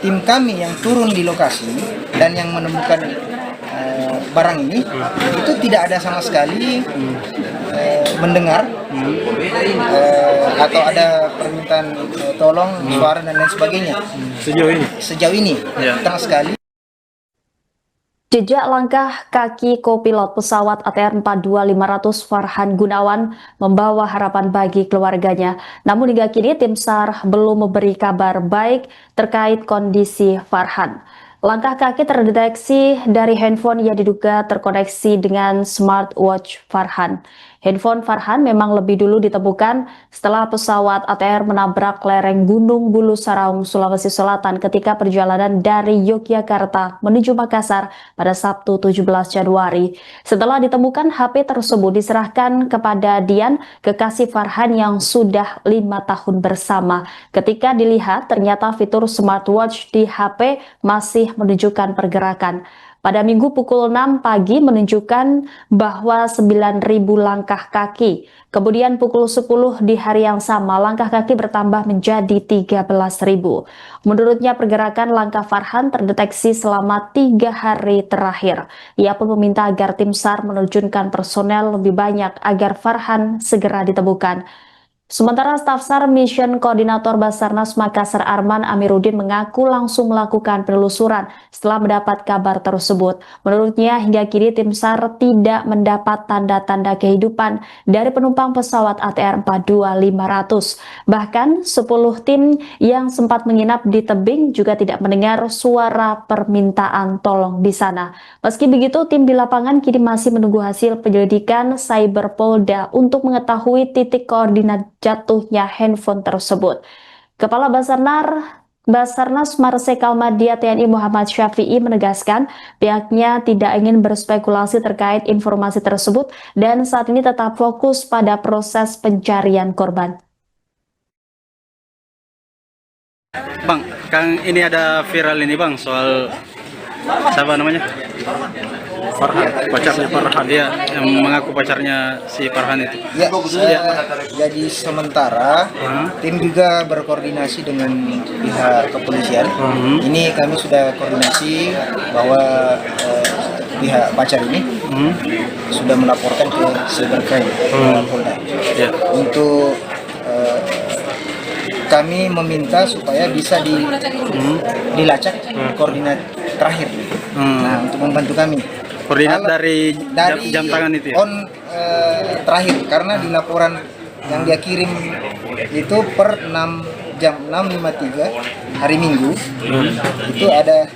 tim kami yang turun di lokasi dan yang menemukan barang ini itu tidak ada sama sekali mendengar atau ada permintaan tolong, suara dan lain sebagainya. Sejauh ini sama sekali. Jejak langkah kaki kopilot pesawat ATR 42500 Farhan Gunawan membawa harapan bagi keluarganya. Namun hingga kini tim SAR belum memberi kabar baik terkait kondisi Farhan. Langkah kaki terdeteksi dari handphone yang diduga terkoneksi dengan smartwatch Farhan. Handphone Farhan memang lebih dulu ditemukan setelah pesawat ATR menabrak lereng Gunung Bulu Saraung, Sulawesi Selatan ketika perjalanan dari Yogyakarta menuju Makassar pada Sabtu 17 Januari. Setelah ditemukan, HP tersebut diserahkan kepada Dian, kekasih Farhan yang sudah 5 tahun bersama. Ketika dilihat, ternyata fitur smartwatch di HP masih menunjukkan pergerakan. Pada Minggu pukul 6 pagi menunjukkan bahwa 9.000 langkah kaki. Kemudian pukul 10 di hari yang sama, langkah kaki bertambah menjadi 13.000. Menurutnya pergerakan langkah Farhan terdeteksi selama 3 hari terakhir. Ia pun meminta agar tim SAR menerjunkan personel lebih banyak agar Farhan segera ditemukan. Sementara staf SAR Mission Koordinator Basarnas Makassar Arman Amiruddin mengaku langsung melakukan penelusuran setelah mendapat kabar tersebut. Menurutnya hingga kini tim SAR tidak mendapat tanda-tanda kehidupan dari penumpang pesawat ATR 42500. Bahkan 10 tim yang sempat menginap di tebing juga tidak mendengar suara permintaan tolong di sana. Meski begitu, tim di lapangan kini masih menunggu hasil penyelidikan Cyber Polda untuk mengetahui titik koordinat jatuhnya handphone tersebut. Kepala Basarnas Marsikal Madia TNI Muhammad Syafi'i menegaskan pihaknya tidak ingin berspekulasi terkait informasi tersebut dan saat ini tetap fokus pada proses pencarian korban. Bang, Kang, ini ada viral ini Bang soal siapa namanya? Farhan, pacarnya Farhan. Dia yang mengaku pacarnya si Farhan itu. Jadi sementara tim juga berkoordinasi dengan pihak kepolisian. Ini kami sudah koordinasi bahwa pihak pacar ini sudah melaporkan ke Cybercrime Polda. Untuk kami meminta supaya bisa dilacak koordinat terakhir. Nah, untuk membantu kami. Koordinat dari jam tangan itu ya? Terakhir, karena di laporan yang dia kirim itu per jam 6.53 hari Minggu itu ada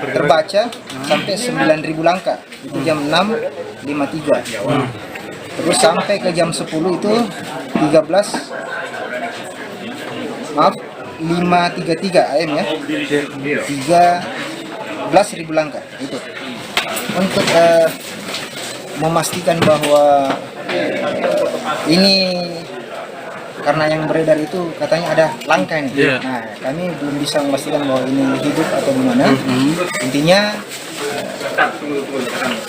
terbaca sampai 9.000 langkah, itu jam 6.53. Terus sampai ke jam 10 itu 5.33 AM ya, 13.000 langkah itu. Untuk memastikan bahwa ini karena yang beredar itu katanya ada langka nih. Nah, kami belum bisa memastikan bahwa ini hidup atau gimana. Intinya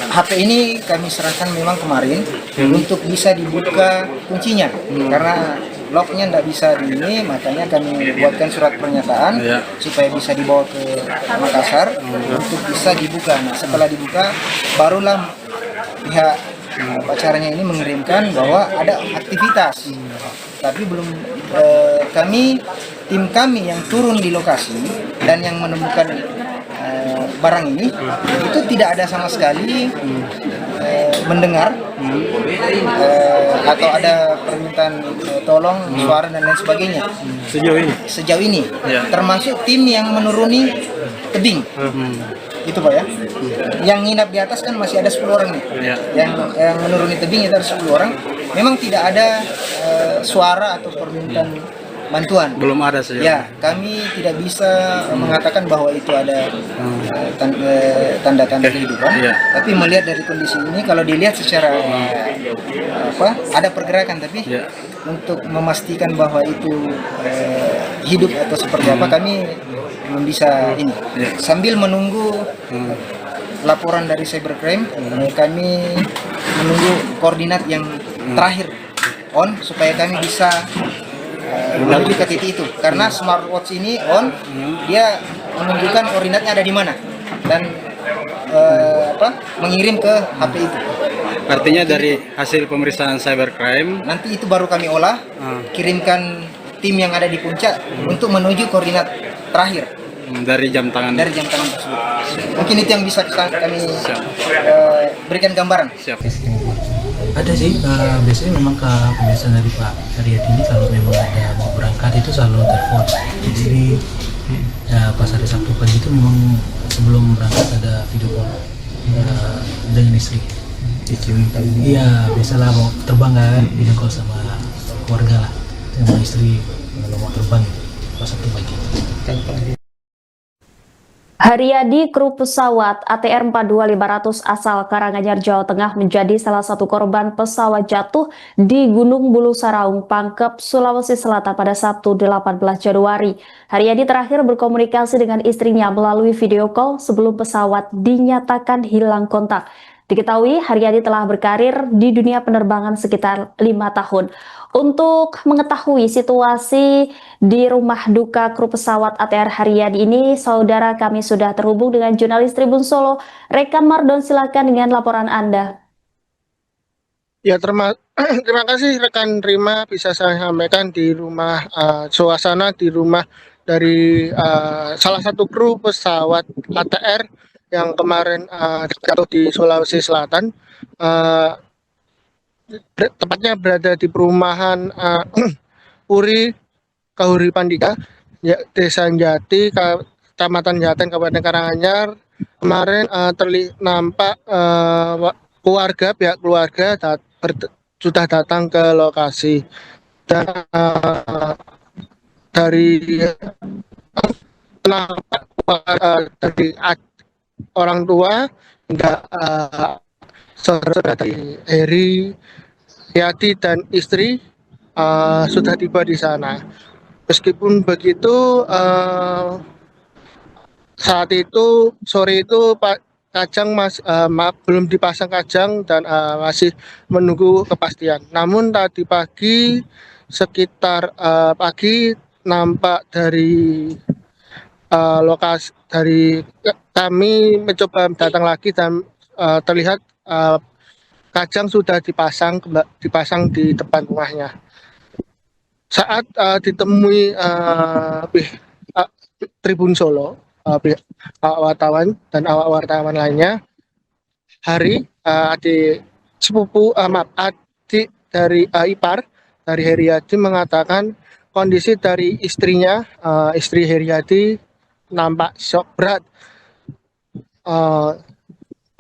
HP ini kami serahkan memang kemarin untuk bisa dibuka kuncinya, karena locknya tidak bisa di ini, makanya kami buatkan surat pernyataan supaya bisa dibawa ke Makassar untuk bisa dibuka. Nah, setelah dibuka barulah pihak pacarnya ini mengirimkan bahwa ada aktivitas, tapi belum tim kami yang turun di lokasi dan yang menemukan barang ini itu tidak ada sama sekali mendengar atau ada permintaan tolong, suara dan lain sebagainya. Sejauh ini termasuk tim yang menuruni tebing. Itu Pak ya. Yang nginap di atas kan masih ada 10 orang nih. Yang menuruni tebing itu ada 10 orang. Memang tidak ada suara atau permintaan bantuan. Belum ada sejauh. Ya, kami tidak bisa mengatakan bahwa itu ada tanda-tanda kehidupan. Tapi melihat dari kondisi ini, kalau dilihat secara ada pergerakan, tapi untuk memastikan bahwa itu hidup atau seperti apa, kami belum bisa ini. Sambil menunggu laporan dari Cybercrime, kami menunggu koordinat yang terakhir supaya kami bisa menuju ke titik itu. Karena smartwatch ini dia menunjukkan koordinatnya ada di mana dan mengirim ke HP itu. Artinya dari hasil pemeriksaan cybercrime Nanti itu baru kami olah, kirimkan tim yang ada di puncak untuk menuju koordinat terakhir dari jam tangan. tersebut. Mungkin itu yang bisa kami berikan gambaran. Siap. Ada sih, biasanya memang kebiasaan dari Pak Haryadi ini kalau memang ada mau berangkat itu selalu telepon. Jadi ya pas hari Sabtu pagi itu memang sebelum berangkat ada video call dengan istri. Iya, biasalah mau terbang kan, video call sama keluarga lah, sama istri kalau mau terbang gitu, pas Sabtu pagi. Haryadi, kru pesawat ATR 42500 asal Karanganyar, Jawa Tengah menjadi salah satu korban pesawat jatuh di Gunung Bulu Saraung, Pangkep, Sulawesi Selatan pada Sabtu 18 Januari. Haryadi terakhir berkomunikasi dengan istrinya melalui video call sebelum pesawat dinyatakan hilang kontak. Diketahui Haryadi telah berkarir di dunia penerbangan sekitar 5 tahun. Untuk mengetahui situasi di rumah duka kru pesawat ATR Haryadi ini, saudara kami sudah terhubung dengan jurnalis Tribun Solo, Rekan Mardon. Silakan dengan laporan Anda. Ya, terima kasih rekan Rima, bisa saya sampaikan di rumah suasana di rumah dari salah satu kru pesawat ATR yang kemarin jatuh di Sulawesi Selatan. Tepatnya berada di perumahan Puri Kahuri Pandika, Desa Jati, Kecamatan Jaten, Kabupaten Karanganyar. Kemarin nampak pihak keluarga sudah datang ke lokasi, dan dari nampak dari orang tua hingga saudara dari Heri, Yati dan istri sudah tiba di sana. Meskipun begitu, saat itu sore itu kajang belum dipasang kajang dan masih menunggu kepastian. Namun tadi pagi sekitar pagi nampak dari lokasi dari kami mencoba datang lagi dan terlihat kajang sudah dipasang di depan rumahnya. Saat ditemui Tribun Solo, wartawan dan awak wartawan lainnya, Hari, adik dari ipar dari Haryadi mengatakan kondisi dari istrinya, istri Haryadi nampak shock berat.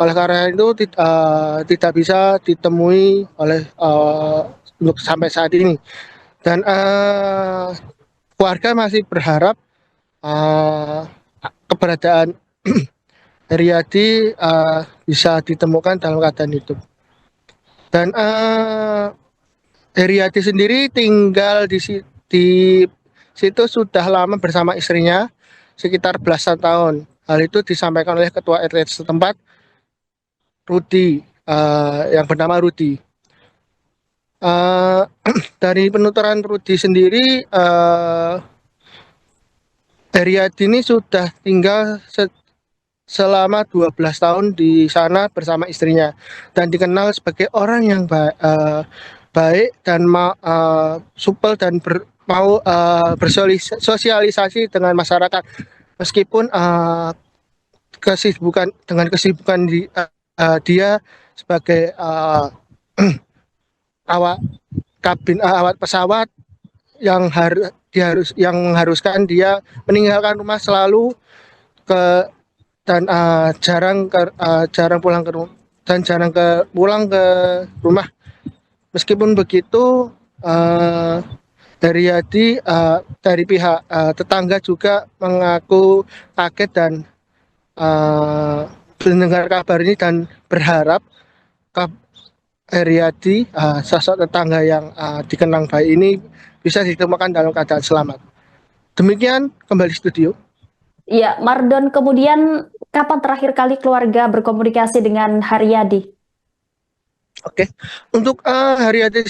Oleh karena itu tidak bisa ditemui oleh untuk sampai saat ini, dan keluarga masih berharap keberadaan Haryadi bisa ditemukan dalam keadaan hidup. Dan Haryadi sendiri tinggal di situ sudah lama bersama istrinya, sekitar belasan tahun. Hal itu disampaikan oleh Ketua RT setempat, Rudi, yang bernama Rudi. Dari penuturan Rudi sendiri, Haryadi ini sudah tinggal selama 12 tahun di sana bersama istrinya dan dikenal sebagai orang yang baik dan supel dan mau bersosialisasi dengan masyarakat, meskipun kesibukan dia sebagai awak pesawat yang mengharuskan dia meninggalkan rumah selalu dan jarang pulang ke rumah. Meskipun begitu, Haryadi dari pihak tetangga juga mengaku kaget dan mendengar kabar ini dan berharap Haryadi, sosok tetangga yang dikenang baik ini, bisa ditemukan dalam keadaan selamat. Demikian, kembali studio. Ya, Mardon, kemudian kapan terakhir kali keluarga berkomunikasi dengan Haryadi? Oke, untuk Haryadi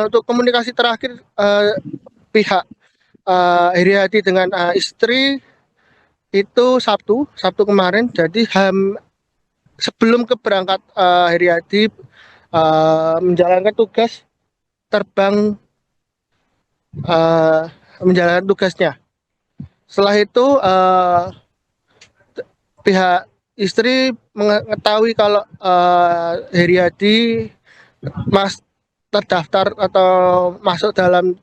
untuk komunikasi terakhir, pihak Heriadi dengan istri itu Sabtu kemarin. Jadi sebelum keberangkat Heriadi menjalankan tugas terbang, menjalankan tugasnya. Setelah itu pihak istri mengetahui kalau Heriadi terdaftar atau masuk dalam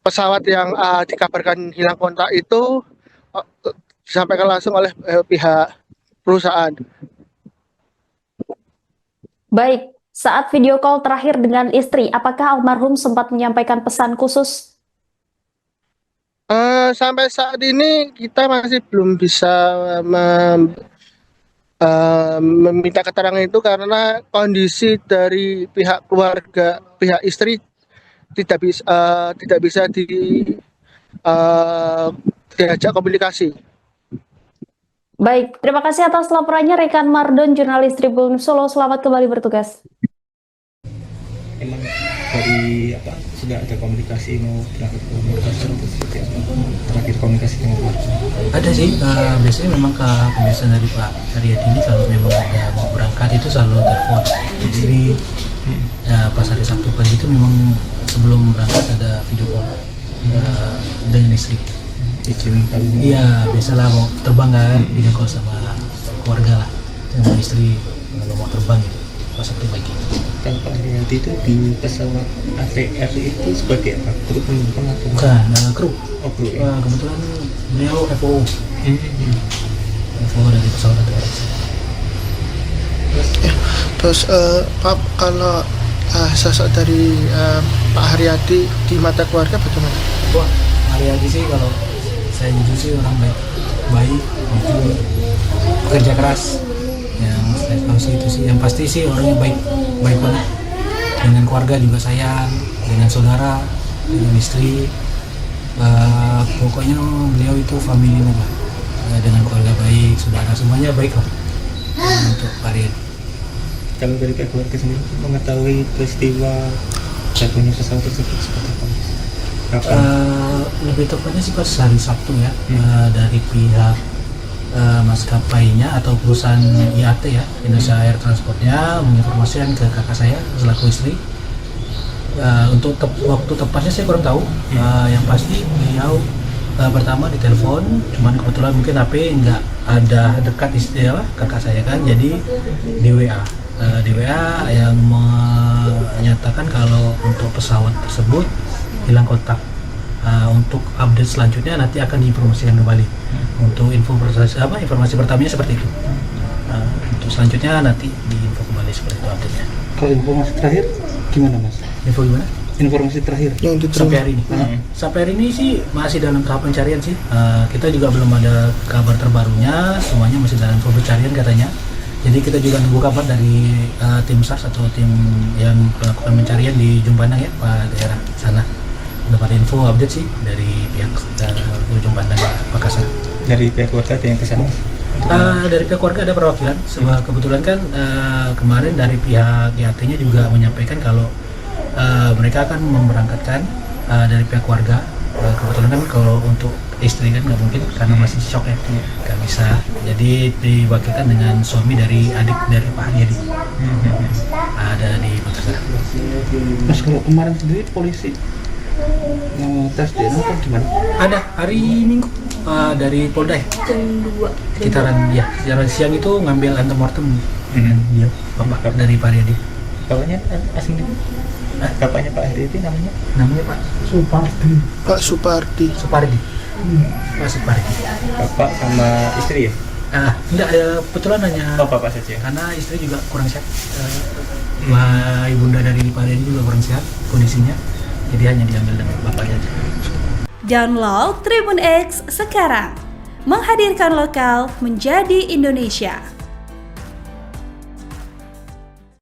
pesawat yang dikabarkan hilang kontak itu, disampaikan langsung oleh pihak perusahaan. Baik, saat video call terakhir dengan istri, apakah almarhum sempat menyampaikan pesan khusus? Sampai saat ini kita masih belum bisa meminta keterangan itu karena kondisi dari pihak keluarga, pihak istri tidak bisa diajak komunikasi. Baik, terima kasih atas laporannya rekan Mardon, jurnalis Tribun Solo. Selamat kembali bertugas. Emang dari sudah ada komunikasi mau berangkat ke Makassar atau seperti apa? Terakhir komunikasi dengan keluarga? Ada sih, biasanya memang kebiasaan dari Pak Haryadi ini kalau memang ada mau berangkat itu selalu telepon. Jadi pas hari Sabtu pagi itu memang sebelum berangkat ada video call dengan istri. Iya, biasalah mau terbang kan, video call sama keluarga lah, sama istri kalau mau terbang gitu pas Sabtu pagi. Kalau Pak Haryadi itu di pesawat ATR itu sebagai apa? Kru penumpang atau? Bukan, kru. Oh, kru ya? Kebetulan beliau FO. FO dari pesawat ATR. Terus Pak, kalau sosok dari Pak Haryadi di mata keluarga bagaimana? Wah, Haryadi sih kalau saya jujur sih orang baik, jujur, pekerja keras. Yang saya tahu sih itu sih, yang pasti sih orangnya baik banget. Dengan keluarga juga sayang, dengan saudara, dengan istri. Pokoknya beliau itu family lah. Dengan keluarga baik, saudara semuanya baik lah. Untuk Pak Haryadi. Kalau dari pihak keluarga sendiri mengetahui peristiwa jatuhnya pesawat tersebut seperti apa? Kapan? Lebih tepatnya sih pas hari Sabtu ya, dari pihak maskapainya atau perusahaan IAT ya, Indonesia Air Transportnya menginformasikan ke kakak saya selaku istri. Untuk waktu tepatnya saya kurang tahu. Yang pasti beliau pertama ditelepon, cuman kebetulan mungkin HP nggak ada dekat kakak saya kan, jadi di WA yang menyatakan kalau untuk pesawat tersebut hilang kontak. Untuk update selanjutnya nanti akan diinformasikan kembali. Untuk informasi pertamanya seperti itu. Untuk selanjutnya nanti diinfo kembali seperti itu update-nya. Kalau informasi terakhir gimana Mas? Info gimana? Informasi terakhir Yang sampai hari ini. Sampai hari ini sih masih dalam tahap pencarian sih. Kita juga belum ada kabar terbarunya. Semuanya masih dalam pencarian katanya. Jadi kita juga nunggu kabar dari tim SAR atau tim yang melakukan pencarian di Jumpanang ya, daerah sana. Udah pada info update sih dari pihak ujung pandang Makassar. Dari pihak keluarga ada yang kesana? Dari pihak keluarga ada perwakilan. Sebab kebetulan kan kemarin dari pihak IAT-nya juga menyampaikan kalau mereka akan memberangkatkan dari pihak keluarga. Kebetulan kan kalau untuk istri kan nggak mungkin karena masih shock ya, nggak bisa. Jadi diwakilkan dengan suami dari adik dari Pak Haryadi. Ada di Makassar. Mas, kalau kemarin sendiri polisi tes DNA atau gimana? Ada hari Minggu dari Polda ya? Sekitaran siang itu ngambil antemortem dia bapak dari Pak Haryadi. Bapaknya asing juga? Bapaknya Pak Haryadi namanya? Namanya Pak Supardi. Pak Supardi. Pak Supardi. Bapak sama istri ya? Enggak, kebetulan hanya bapak saja. karena istri juga kurang sehat. Ibunda dari Pak Haryadi juga kurang sehat kondisinya. Jadi hanya diambil dengan bapaknya. Download Tribun X sekarang, menghadirkan lokal menjadi Indonesia.